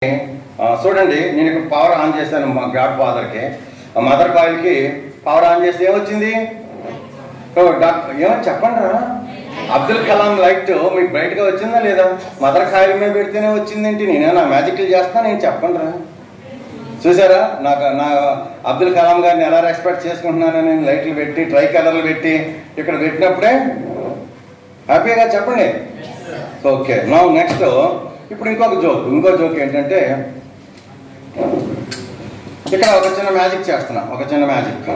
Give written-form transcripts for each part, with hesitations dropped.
చూడండి, నేను ఇక్కడ పవర్ ఆన్ చేశాను. మా గాడ్ ఫాదర్కి మదర్ కాయిల్కి పవర్ ఆన్ చేస్తే ఏమొచ్చింది? ఏమో చెప్పండి రా. అబ్దుల్ కలాం లైట్ మీకు బయటగా వచ్చిందా లేదా? మదర్ కాయిల్ మీద పెడితేనే వచ్చిందేంటి? నేనేనా మ్యాజిక్లు చేస్తాను? నేను చెప్పండి రా. చూసారా, నా అబ్దుల్ కలాం గారిని ఎలా రెస్పెక్ట్ చేసుకుంటున్నాను నేను. లైట్లు పెట్టి ట్రై కలర్లు పెట్టి ఇక్కడ పెట్టినప్పుడే హ్యాపీగా చెప్పండి. ఓకే, నా నెక్స్ట్ ఇప్పుడు ఇంకో జోక్ ఏంటంటే, ఇక్కడ ఒక చిన్న మ్యాజిక్ చేస్తున్నా. ఒక చిన్న మ్యాజిక్.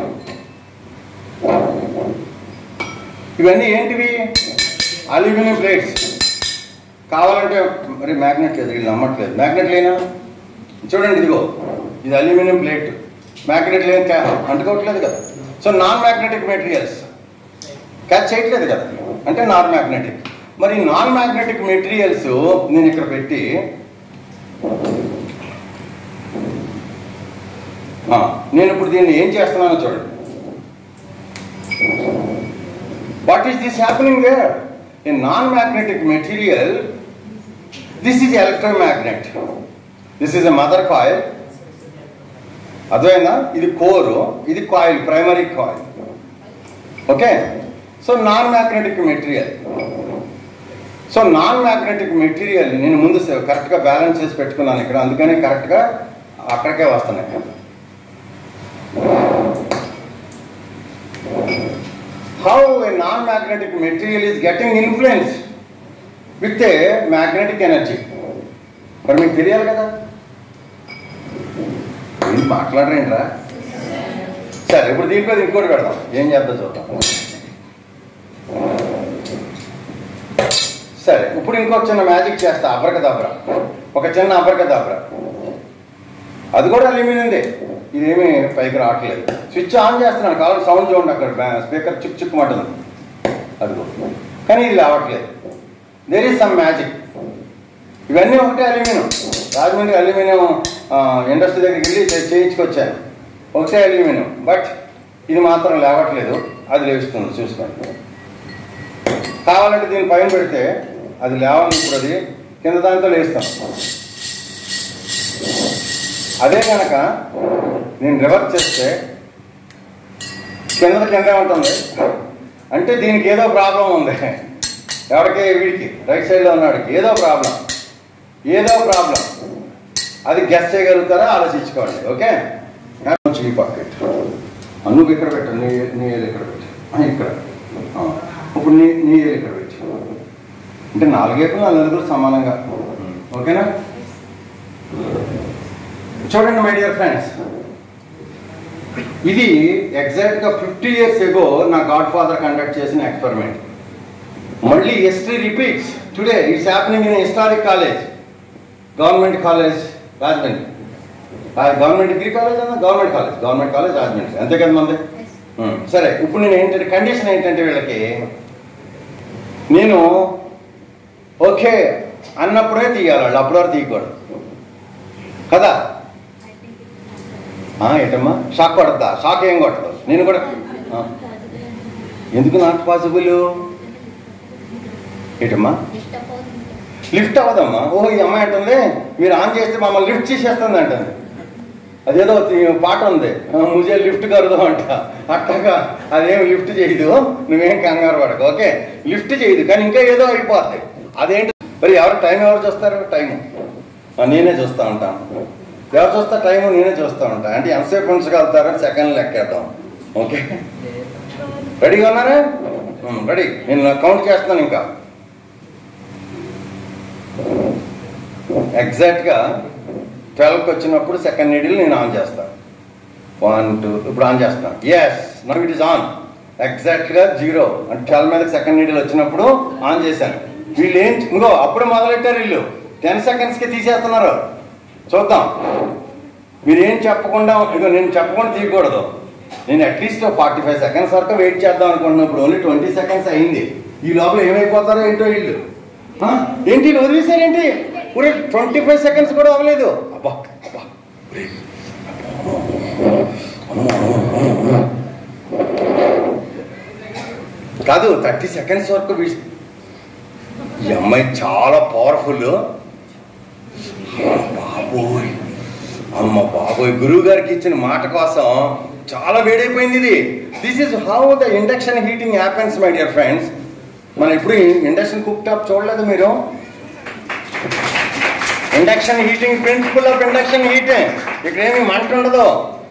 ఇవన్నీ ఏంటివి? Aluminium plates. కావాలంటే మరి మ్యాగ్నెట్ లేదు, వీళ్ళు నమ్మట్లేదు. మ్యాగ్నెట్ లేనా? చూడండి, ఇదిగో ఇది అల్యూమినియం ప్లేట్. మ్యాగ్నెట్ లేని అంటుకోవట్లేదు కదా. So non magnetic materials catch చేయట్లేదు కదా, అంటే నాన్ మ్యాగ్నెటిక్. మరి నాన్ మ్యాగ్నెటిక్ మెటీరియల్స్ నేను ఇక్కడ పెట్టి నేను ఇప్పుడు దీన్ని ఏం చేస్తున్నానో చూడండి. What is this happening there? A non magnetic material, this is electromagnet, this is a mother coil. అర్థమైందా? ఇది కోరు, ఇది coil, primary coil. Okay, so non magnetic material. So non magnetic material నేను ముందు కరెక్ట్గా బ్యాలెన్స్ చేసి పెట్టుకున్నాను ఇక్కడ, అందుకని కరెక్ట్గా అక్కడికే వస్తున్నాయి. How A non magnetic material is getting influence with a magnetic energy. మరి మీకు తెలియాలి కదా. ఏం మాట్లాడరేంట్రా? సరే, ఇప్పుడు దీంట్లో ఇంకోటి పెడదాం. ఏం చేద్దాం చూద్దాం. సరే, ఇప్పుడు ఇంకొక చిన్న మ్యాజిక్ చేస్తా. అబ్రకదబ్రా, ఒక చిన్న అబ్రకదబ్రా. అది కూడా అల్యూమినియందే. ఇదేమీ పైకి రావట్లేదు. స్విచ్ ఆన్ చేస్తున్నాను, కావాలి సౌండ్ చూడండి. అక్కడ స్పీకర్ చిక్కు చిక్కుమంటుంది, అదిగో. కానీ ఇది రావట్లేదు. There is some magic. ఇవన్నీ ఒకటే అల్యూమినియం. రాజమండ్రి అల్యూమినియం ఇండస్ట్రీ దగ్గరికి వెళ్ళి చేయించుకొచ్చాను. ఒకటే అల్యూమినియం, బట్ ఇది మాత్రం లేవట్లేదు. అది లేస్తుంది, చూసుకోండి. కావాలంటే దీన్ని పైన పెడితే అది లేవాలి. ఇప్పుడు అది కింద దాంతో లేస్తాం. అదే కనుక నేను రివర్స్ చేస్తే కిందే ఉంటుంది. అంటే దీనికి ఏదో ప్రాబ్లం ఉంది. ఎవరికి? వీడికి, రైట్ సైడ్లో ఉన్నాడికి ఏదో ప్రాబ్లం. అది గెస్ చేయగలుగుతారా? ఆలోచించుకోండి. ఓకే, ఈ పాకెట్ నువ్వు ఇక్కడ పెట్టు, నీ ఏళ్ళు ఇక్కడ పెట్టు, ఇక్కడ. ఇప్పుడు నీ ఏళ్ళు ఇక్కడ పెట్టు. అంటే 4 ఏళ్ళు 4 సమానంగా. ఓకేనా? చూడండి మై డియర్ ఫ్రెండ్స్, ఇది ఎగ్జాక్ట్గా 50 years ago నా గాడ్ ఫాదర్ కండక్ట్ చేసిన ఎక్స్పెరిమెంట్. మళ్ళీ history repeats today. It's happening in historic college, government college Rajahmundry. Government degree college అన్న గవర్నమెంట్ కాలేజ్ రాజమండ్రి, అంతే కదా మంది. సరే, ఇప్పుడు నేను ఏంటంటే కండిషన్ ఏంటంటే వీళ్ళకి నేను ఓకే అన్నప్పుడే తీయాలి వాళ్ళు, అప్పటివరకు తీయకూడదు కదా. ఏంటమ్మా, షాక్ కొడతా? షాక్ ఏం కొట్టదు. నేను కూడా ఎందుకు నాట్ పాసిబుల్? ఏంటమ్మా, లిఫ్ట్ అవ్వదమ్మా. ఓహో, ఈ అమ్మాయి అంటుంది మీరు ఆన్ చేస్తే మమ్మల్ని లిఫ్ట్ చేసేస్తుంది అంటుంది. అదేదో పాట ఉంది, ముజే లిఫ్ట్ కరుదు అంట. అట్టగా అదేం లిఫ్ట్ చేయదు, నువ్వేం కంగారు పడకు. ఓకే, లిఫ్ట్ చేయదు, కానీ ఇంకా ఏదో అయిపోద్ది. అదేంటి మరి? ఎవరు చూస్తారు? టైము నేనే చూస్తూ ఉంటాను. ఎవరు చూస్తా? టైము నేనే చూస్తూ ఉంటాను. అంటే ఎంతసేపు ఉంచగలుగుతారని సెకండ్లు లెక్కేద్దాం. ఓకే, రెడీగా ఉన్నారా? రెడీ. నేను కౌంట్ చేస్తాను. ఇంకా ఎగ్జాక్ట్గా 12కి వచ్చినప్పుడు సెకండ్ నీడిల్ నేను ఆన్ చేస్తాను. 1 2 ఇప్పుడు ఆన్ చేస్తాను. Yes, now it is on. ఎగ్జాక్ట్గా 0 అంటే 12 మీద సెకండ్ నీడిల్ వచ్చినప్పుడు ఆన్ చేశాను. వీళ్ళు ఇంకో అప్పుడు మొదలెట్టారు. వీళ్ళు 10 secondsకి తీసేస్తున్నారు. చూద్దాం. మీరేం చెప్పకుండా, ఇక నేను చెప్పకుండా తీయకూడదు. నేను అట్లీస్ట్ 45 seconds వరకు వెయిట్ చేద్దాం అనుకుంటున్నప్పుడు ఓన్లీ 20 seconds అయింది. ఈ లోపల ఏమైపోతారో ఏంటో వీళ్ళు. ఏంటి వదిలేశారేంటి? ఇప్పుడు 25 seconds కూడా అవ్వలేదు. అబ్బా కాదు, 30 seconds వరకు. ఈ అమ్మాయి చాలా పవర్ఫుల్. బాబోయ్, అమ్మ బాబోయ్, గురువు గారికి ఇచ్చిన మాట కోసం చాలా వేడైపోయింది ఇది. This is how the induction heating happens my dear friends. మనం ఇప్పుడు ఇండక్షన్ కుక్ టాప్ చూడలేదు మీరు? Induction heating, principle of induction heating. ఇక్కడ ఏమి మంట ఉండదు,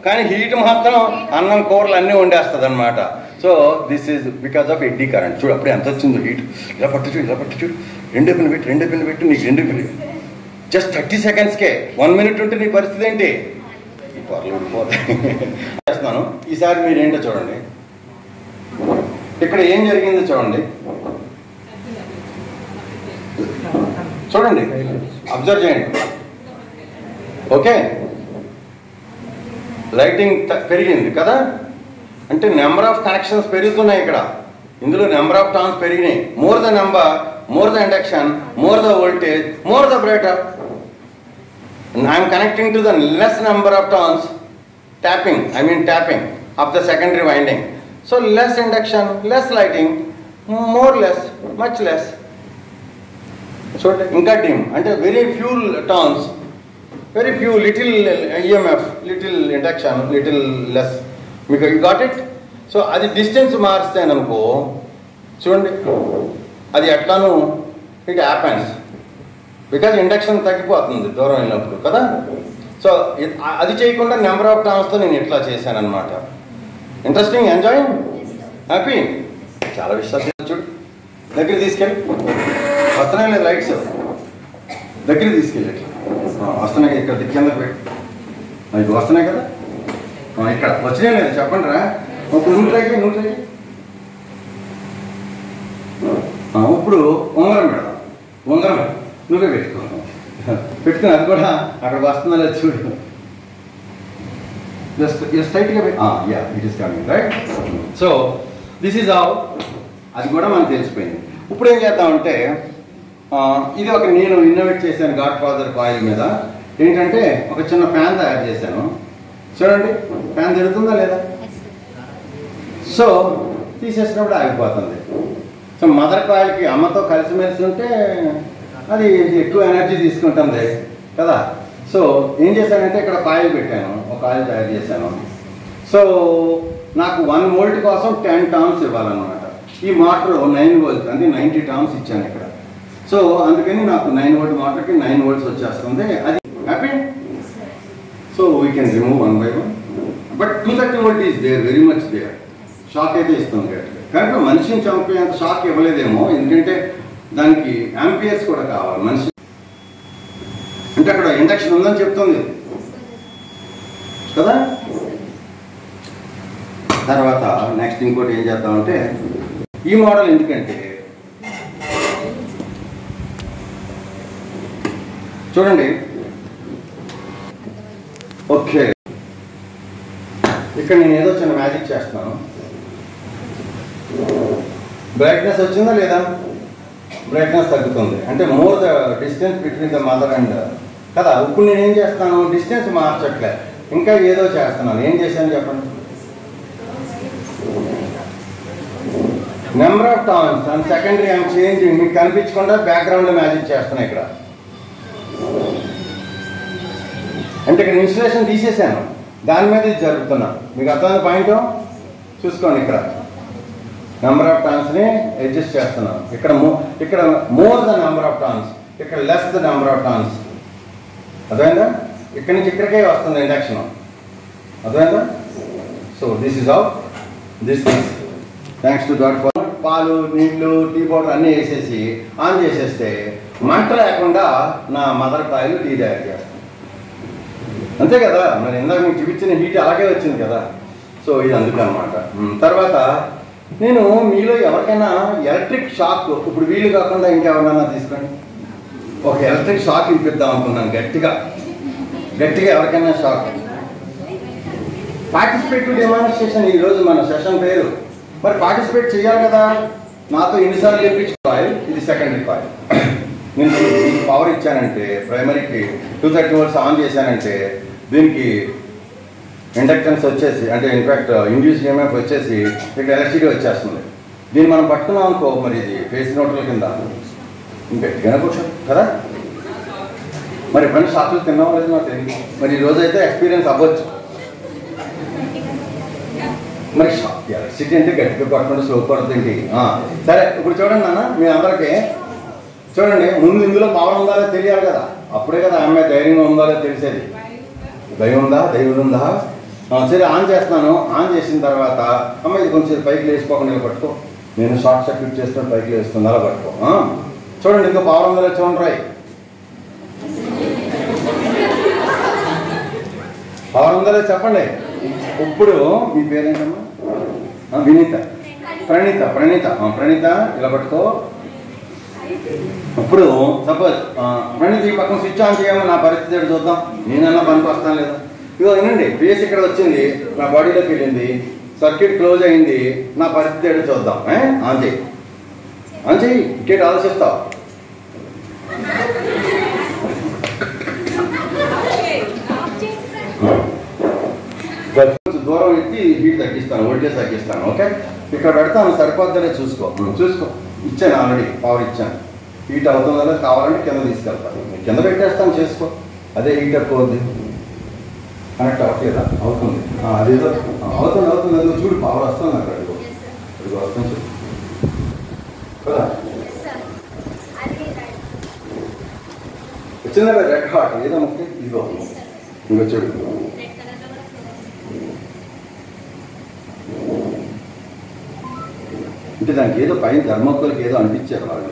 కానీ హీట్ మాత్రం అన్నం కూరలు అన్నీ వండేస్తుంది అనమాట. So this is because of eddy current. చూడు అప్పుడు ఎంత వచ్చిందో హీట్. ఇలా పట్టు చూడు, ఇలా పట్టు చూడు. రెండు పిన్ను పెట్టు, నీకు రెండు పిన్ను. జస్ట్ 30 సెకండ్స్కే. 1 మినిట్ ఉంటే నీ పరిస్థితి ఏంటి? ఈ పొరలు ఊడిపోతాయి. చేస్తున్నాను. ఈసారి మీరేంటో చూడండి. ఇక్కడ ఏం జరిగిందో చూడండి, చూడండి, అబ్జర్వ్ చేయండి. ఓకే, లైటింగ్ పెరిగింది కదా, అంటే నెంబర్ ఆఫ్ కనెక్షన్స్ పెరుగుతున్నాయి ఇక్కడ. ఇందులో నెంబర్ ఆఫ్ టర్న్స్ పెరిగినాయి. More the number, more the induction, more the voltage, more the brighter. I'm connecting to the less number of turns, tapping of the secondary winding. So less induction, less lighting, more less, much less. So ఇంకా dim అంటే very few turns, very few, little EMF, little induction, little less. మీకు you got it? So అది distance మారిస్తే అనుకో చూడండి, అది ఎట్లాను it happens because induction తగ్గిపోతుంది దూరం వెళ్ళినప్పుడు కదా. సో అది చేయకుండా నెంబర్ ఆఫ్ టర్న్స్తో నేను ఇట్లా చేశాను అనమాట. Interesting, enjoying, happy. చాలా విషయాలు చూడు. దగ్గర తీసుకెళ్ళి వస్తున్నాయి లేదు లైట్స్, దగ్గర తీసుకెళ్ళి ఇట్లా వస్తున్నాయి. ఇక్కడ కింద పెట్టి అవి వస్తున్నాయి కదా, ఇక్కడ వచ్చినాయి లేదు చెప్పండి రా. ఇప్పుడు నువ్వు ట్రై ఇప్పుడు ఉంగరం పెడదాం. ఉంగరం నువ్వే పెట్టుకుని అది కూడా అక్కడ వస్తుందా లేదు చూడు. స్ట్రైట్గా it is coming right. So this is how, అది కూడా మనకు తెలిసిపోయింది. ఇప్పుడు ఏం చేద్దామంటే, ఇది ఒక నేను ఇన్నోవేట్ చేశాను గాడ్ ఫాదర్ కాయిల్ మీద. ఏంటంటే ఒక చిన్న ఫ్యాన్ తయారు చేశాను. చూడండి ఫ్యాన్ తిరుగుతుందా లేదా? సో తీసేసినప్పుడు ఆగిపోతుంది. సో మదర్ కాయిల్కి అమ్మతో కలిసిమెలిసి ఉంటే అది ఎక్కువ ఎనర్జీ తీసుకుంటుంది కదా. సో ఏం చేశానంటే ఇక్కడ కాయిల్ పెట్టాను, ఒక కాయిల్ తయారు చేశాను. సో నాకు 1 వోల్ట్ కోసం 10 టర్న్స్ ఇవ్వాలన్నమాట. ఈ మోటార్ 9 వోల్ట్ అంటే 90 టర్న్స్ ఇచ్చాను ఇక్కడ. సో అందుకని నాకు 9 వోల్ట్ మోటార్కి 9 వోల్ట్స్ వచ్చేస్తుంది. అది happy. So we can remove 1 by 1. But 230 volt is there, very much there. Shock అయితే ఇస్తుంది కనుక మనిషిని చంపేంత షాక్ ఇవ్వలేదేమో, ఎందుకంటే దానికి యాంపియర్స్ కూడా కావాలి. మనిషి అంటే అక్కడ ఇండక్షన్ ఉందని చెప్తుంది కదా. తర్వాత నెక్స్ట్ ఇంకోటి ఏం చేద్దామంటే, ఈ మోడల్ ఎందుకంటే చూడండి. ఓకే, ఇక్కడ నేను ఏదో చిన్న మ్యాజిక్ చేస్తున్నాను. బ్రైట్నెస్ వచ్చిందా లేదా? బ్రైట్నెస్ తగ్గుతుంది, అంటే more the distance between the mother and కదా. ఇప్పుడు నేను ఏం చేస్తాను, డిస్టెన్స్ మార్చట్లే, ఇంకా ఏదో చేస్తున్నాను. ఏం చేశాను చెప్పండి? Number of turns and secondary I'm changing. మీకు కనిపించకుండా బ్యాక్గ్రౌండ్లో మ్యాజిక్ చేస్తున్నా ఇక్కడ. అంటే ఇక్కడ ఇన్స్టలేషన్ తీసేసాను, దాని మీద ఇది జరుగుతున్నా. మీకు అర్థమైన పాయింట్ చూసుకోండి. ఇక్కడ నెంబర్ ఆఫ్ టర్న్స్ని అడ్జస్ట్ చేస్తున్నాను. ఇక్కడ more the number of turns, ఇక్కడ less the number of turns. అర్థమైందా? ఇక్కడి నుంచి ఇక్కడికే వస్తుంది ఇండక్షన్. అర్థమైందా? So this is how this is thanks to God for. పాలు, నీళ్లు, టీ పౌడర్ అన్నీ వేసేసి ఆన్ చేసేస్తే మంట లేకుండా నా మదర్ కాయలు టీ తయారు చేస్తాను. అంతే కదా, మరి ఇందాక మీకు చూపించిన హీట్ అలాగే వచ్చింది కదా. సో ఇది అందుకనమాట. తర్వాత నేను మీలో ఎవరికైనా ఎలక్ట్రిక్ షాక్, ఇప్పుడు వీళ్ళు కాకుండా ఇంకెవరినైనా తీసుకోండి, ఒక ఎలక్ట్రిక్ షాక్ ఇప్పిద్దాం అనుకున్నాను. గట్టిగా ఎవరికైనా షాక్. పార్టిసిపేటివ్ డెమాన్స్ట్రేషన్ ఈరోజు మన సెషన్ పేరు. మరి పార్టిసిపేట్ చేయాలి కదా. నాతో ఎన్నిసార్లు చెప్పించు కాయిల్, ఇది సెకండరీ కాయిల్. నేను పవర్ ఇచ్చానంటే ప్రైమరీకి 230 వోల్ట్స్ ఆన్ చేశానంటే దీనికి ఇండక్టెన్స్ వచ్చేసి, అంటే ఇన్ఫాక్ట్ ఇండ్యూస్ ఈఎంఎఫ్ వచ్చేసి ఇక్కడ ఎలక్ట్రిసిటీ వచ్చేస్తుంది. దీన్ని మనం పట్టుకున్నాం అనుకో, మరి ఇది ఫేస్ నోట్ల కింద గట్టిగానే కూర్చో కదా. మరి ఫ్రెండ్స్ షాపులు తిన్నావో లేదు నాకు తెలియదు. మరి ఈ రోజైతే ఎక్స్పీరియన్స్ అవ్వచ్చు. మరి ఎలక్ట్రిసిటీ అంటే గట్టిగా కొట్టకుండా స్లో కొడుతుంది. సరే ఇప్పుడు చూడండి నాన్న, మీ అందరికీ చూడండి, ముందు ఇందులో పవర్ ఉందా లేదో తెలియాలి కదా. అప్పుడే కదా అమ్మాయి ధైర్యంగా ఉందా లేదో తెలిసేది. దైవం ఉందా, దైవం ఉందా. సరే ఆన్ చేస్తున్నాను. ఆన్ చేసిన తర్వాత అమ్మాయి కొంచెం పైకి లేచిపోకుండా ఇలా పట్టుకో. నేను షార్ట్ సర్క్యూట్ చేస్తున్న పైకి లేస్తుంది, అలా పట్టుకో. చూడండి ఇంకా పవర్ ఉందా లేదో చూడండి. రాయి పవర్ ఉందా లేదో చెప్పండి. ఇప్పుడు మీ పేరేంటమ్మా? వినీత. ప్రణీత. ప్రణీత ఇలా పట్టుకో. ఇప్పుడు సపోజ్ ప్రణీత ఈ పక్కన స్విచ్ ఆన్ చేయమని నా పరిస్థితి ఏంటి చూద్దాం. నేనన్నా పనికి వస్తాను లేదా. ఇదిగో వినండి, ఫేస్ ఇక్కడ వచ్చింది, నా బాడీలోకి వెళ్ళింది, సర్క్యూట్ క్లోజ్ అయింది. నా పరిస్థితి ఏంటో చూద్దాం. ఆన్ చేయి, ఆన్ చేయి. ఇంకేంటి ఆలోచిస్తావు? కొంచెం దూరం ఎత్తి హీట్ తగ్గిస్తాను, వోల్టేజ్ తగ్గిస్తాను. ఓకే, ఇక్కడ పెడతాను, సరిపోద్దనే చూసుకో. ఇచ్చాను, ఆల్రెడీ పవర్ ఇచ్చాను. హీట్ అవుతుందో కావాలంటే కింద తీసుకెళ్తాను, కింద పెట్టేస్తాను, చేసుకో. అదే హీట్ ఎక్కువ అవుద్ది, కనెక్ట్ అవ్వట్లేదా? అవుతుంది. అదేదో అవుతుంది. అది చూడు, పవర్ వస్తుంది అక్కడ. ఇదిగో వస్తుంది చూడు కదా. వచ్చిందా రెడ్ హాట్? ఏదో ముఖ్యం. ఇదిగో ఇంకో చూడు. అంటే దానికి ఏదో పైన ధర్మకులకి ఏదో అనిపించారు వాళ్ళు.